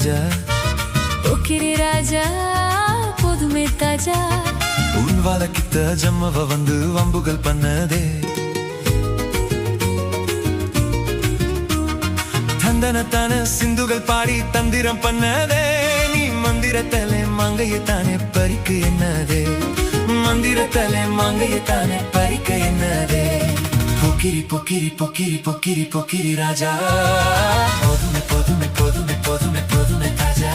ராஜா போக்கிரி ராஜா போதுமே தாஜா உன் வாழக்கித்த ஜம்மவ வந்து வம்புகள் பண்ணதே தந்தனத்தான சிந்துகள் பாடி தந்திரம் பண்ணதே நீ மந்திரத்தலே மங்கையத்தானே பறிக்க என்னதே மந்திரத்தலே மங்கையத்தானே பறிக்க என்னதே பொக்கிரி பொக்கிரி பொக்கிரி பொக்கிரி பொக்கிரி ராஜா போதுமே போதுமே போதுமே போதுமே போதுமே தாஜா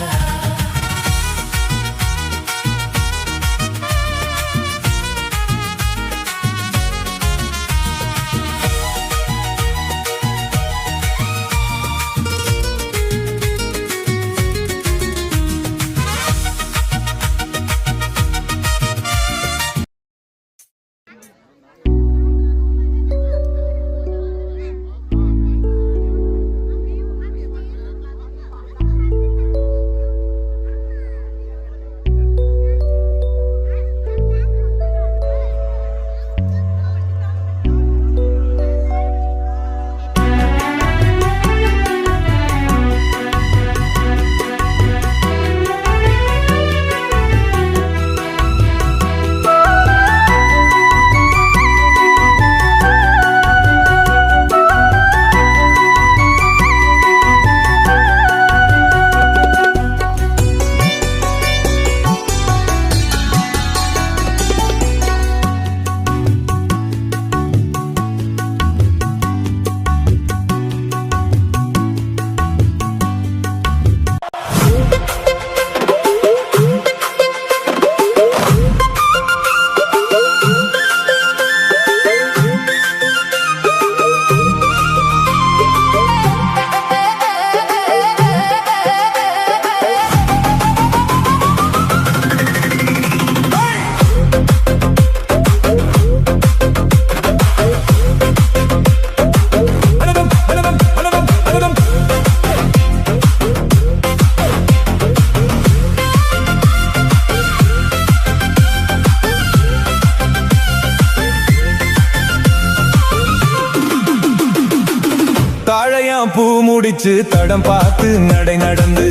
தாழையாம் பூ முடிச்சு தடம் பார்த்து நடை நடந்து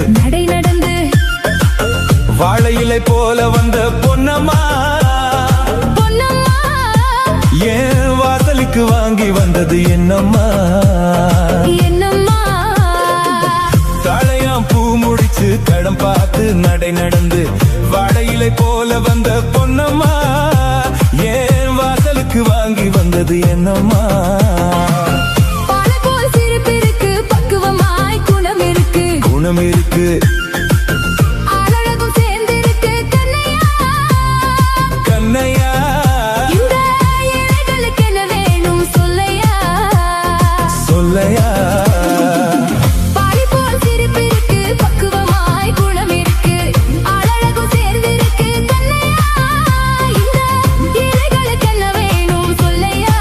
வாழை இலை போல வந்த பொன்னம்மா ஏன் வாசலுக்கு வாங்கி வந்தது என்னம்மா தாழையாம் பூ முடிச்சு தடம் பார்த்து நடை நடந்து வாழை இலை போல வந்த பொன்னம்மா ஏன் வாசலுக்கு வாங்கி வந்தது என்னம்மா குணம் இருக்கு அழகும் சேர்ந்திருக்கு கண்ணையா இந்த ஏழைகளுக்கு என்ன வேணும் சொல்லையா பாடி போல் சிரிப்பு இருக்கு பக்குவமாய் குணம் இருக்கு அழகும் சேர்ந்திருக்கு கண்ணையா இந்த ஏழைகளுக்கு என்ன வேணும் சொல்லையா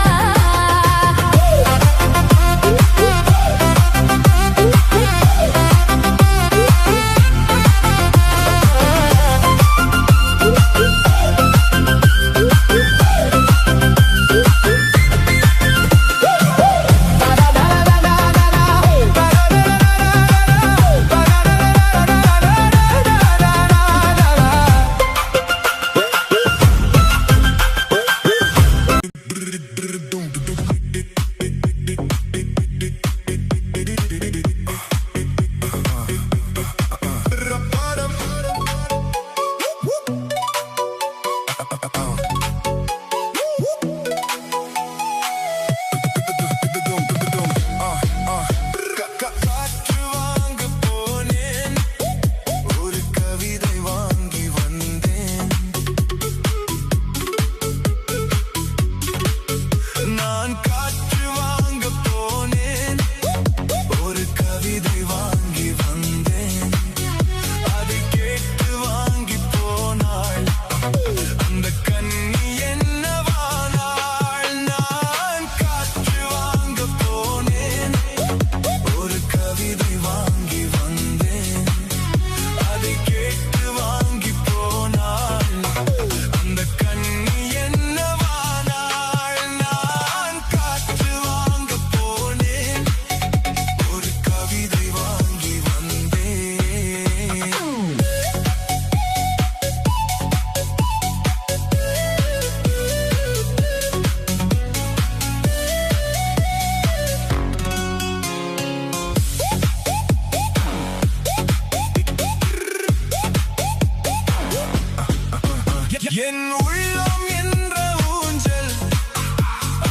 என் உள்ளம் என்ற ஊஞ்சல்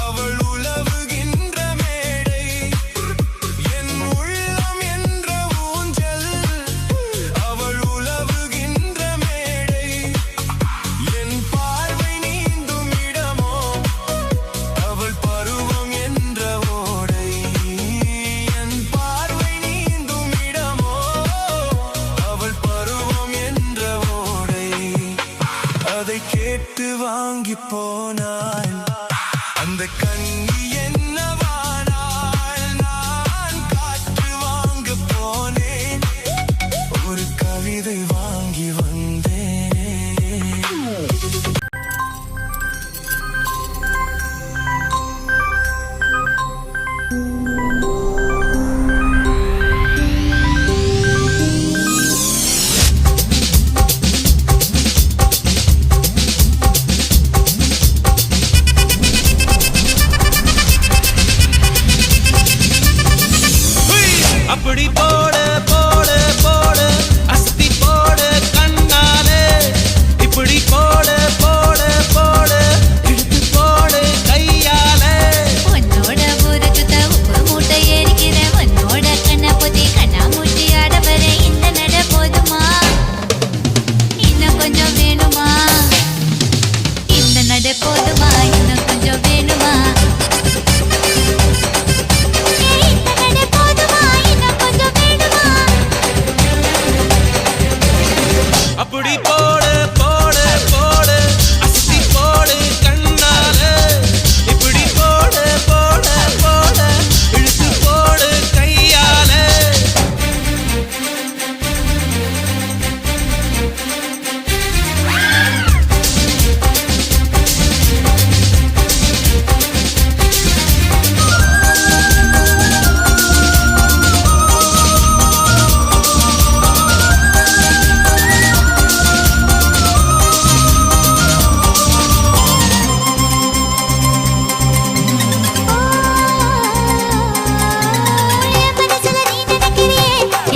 அவள் உலவுகின்ற மேடை என் உள்ளம் என்ற ஊஞ்சல் அவள் உலவுகின்ற மேடை என் பார்வை நீந்தும் இடமோ அவள் பருவம் என்ற ஓடை என் பார்வை நீந்தும் இடமோ அவள் பருவம் என்ற ஓடை அதை கேட்டு வாங்கி போனாள் அந்த கண்ணி என்னவானாள் நான் காற்று வாங்க போனேன் ஒரு கவிதை வாங்கி வந்தேன் அப்படி போடு போடு போடு அஸ்தி போடு கண்ணாலே இப்படி போடு போடு போடு இழுத்து போடு கையாலே உன்னோட ஊருக்கு உப்பு மூட்டை ஏறிக்கிறேன் உன்னோட கண்ணை பொத்தி கண்ணா மூட்டி ஆட வர இந்த நட போதுமா இன்னும் கொஞ்சம் வேணுமா இந்த நட போதுமா இன்னும் கொஞ்சம் வேணுமா இந்த நட போதுமா இன்னும் கொஞ்சம் வேணுமா அப்படி போடு போடு போடு அஸ்தி போடு கண்ணாலே இப்படி போடு போடு போடு இழுத்து போடு கையாலே என் மனசுல நீ நினைக்கிறியே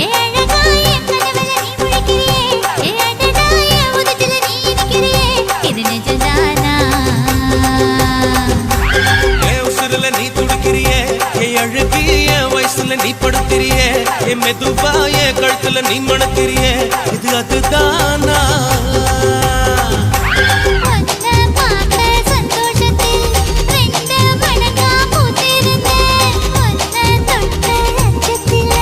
என் அழகா என் கனவுல நீ முழிக்கிறியே என் அடடா என் உதட்டுல நீ இனிக்கிறியே இது நிஜம்தானா என் உசுருல நீ துடிக்கிறியே என் அழகி என் வயசுல நீ படுத்திரியே என் மெதுவா என் கழுத்துல நீ மணக்கிறியே இது அதுதானா உன்னை பார்த்த சந்தோஷத்தில் ரெண்டு மடங்கா பூத்திருந்தேன் உன்னை தொட்ட அச்சத்தில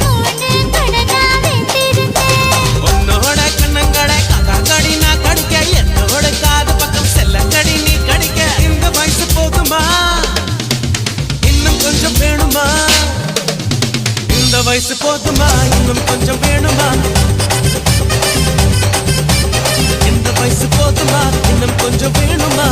மூணு மடங்கா வெந்திருந்தேன் உன்னோட கண்ணங்களை கதாங்கடி நான் கடிக்க என்னோட காது பக்கம் செல்லங்கடி நீ கடிக்க இந்த வயசு போதுமா இன்னும் கொஞ்சம் வேணுமா இந்த வயசு போதுமா இன்னும் கொஞ்சம் வேணுமா இந்த வயசு போதுமா இன்னும் கொஞ்சம் வேணுமா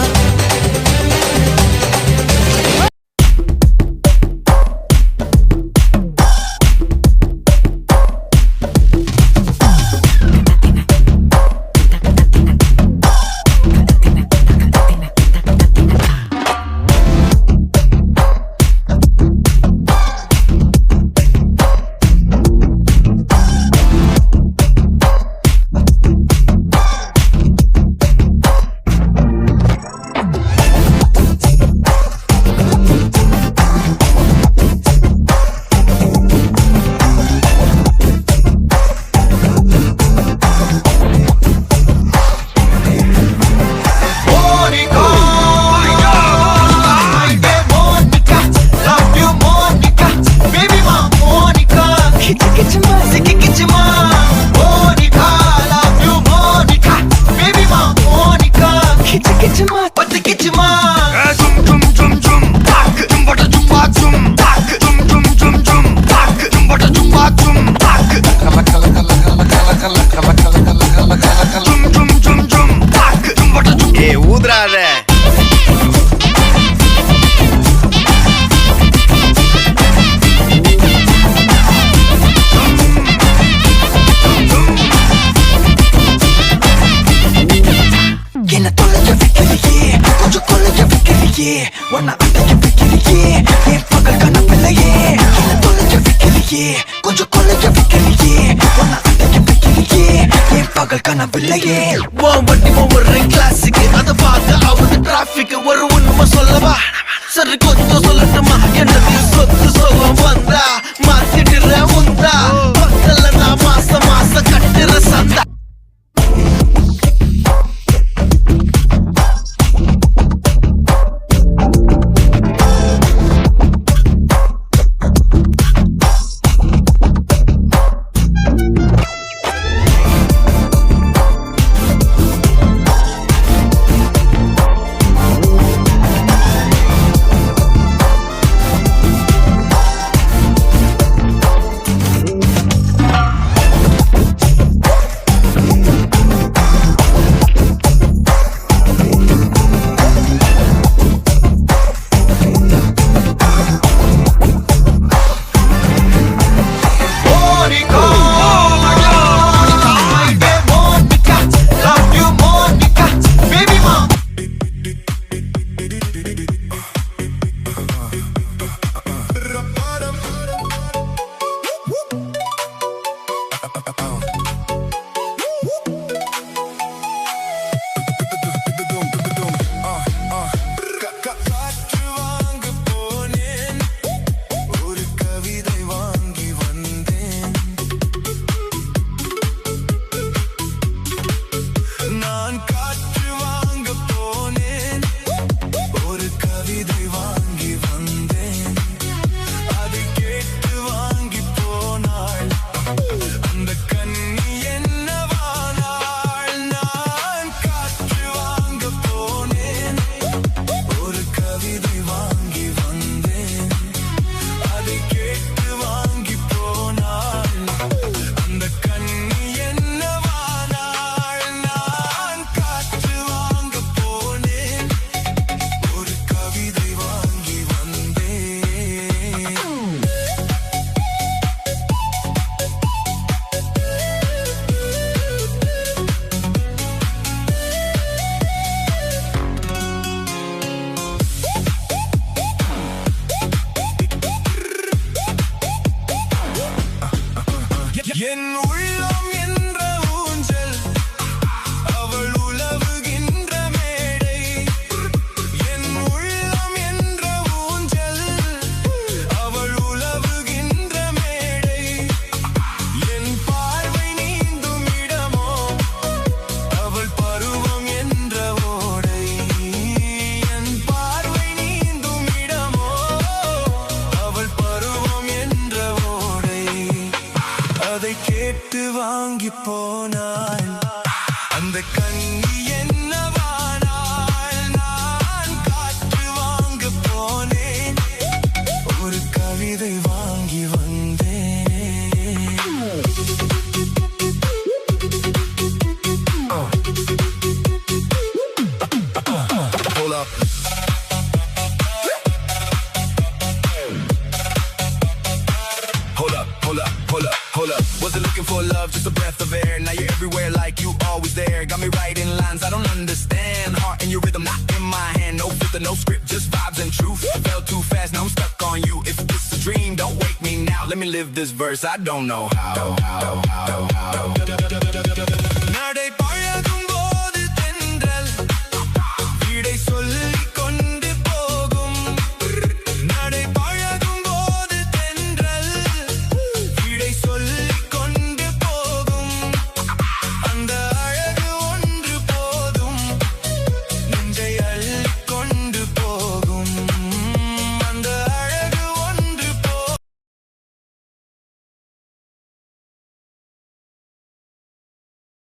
ஊதுறாத என்ன தொலைஞ்ச வைக்கலையே கொஞ்சம் கொலைஞ்ச வைக்கலையே உன்னை அடைக்க வைக்கலையே என் பகல் கனவில்லையே என்ன தொலைஞ்ச வைக்கலையே கொஞ்சம் கொலைஞ்ச வைக்கலையே உன்னை அடைக்க வைக்கலையே என் பகல் கனவு கனவில்லையே உன் வண்டி ஒவ்வொரு கிளாஸுக்கு அதை பார்க்க ஆகுது டிராபிக் ஒரு உண்மை சொல்லவா சரி கொஞ்சம் சொல்லட்டுமா என்னதையும் சொத்து சுகம் வந்தா மாத்திடுற உந்தா பக்கல்ல நான் மாசம் மாசம் கட்டுற சந்தா என் உள்ளம் என்ற ஊஞ்சல் அவள் உலவுகின்ற மேடை என் உள்ளம் என்ற ஊஞ்சல் அவள் உலவுகின்ற மேடை என் பார்வை நீந்தும் இடமோ அவள் பருவம் என்ற ஓடை என் பார்வை நீந்தும் இடமோ அவள் பருவம் என்ற ஓடை அதை கேட்டு வாங்கி போனாள் அந்த கண்ணி என்னவானாள் நான் காற்று வாங்க போனேன் ஒரு கவிதை வாங்கி வந்தேன் Hold up. Hold up, hold up, hold up, hold up. Wasn't looking for love, just a breath of air. Now you're everywhere like you always there. Got me writing lines I don't understand. Heart in your rhythm, not in my hand. No filter, no script, just vibes and truth. Fell too fast, now I'm stuck on you. If it's a dream, don't wake me now. Let me live this verse, I don't know how.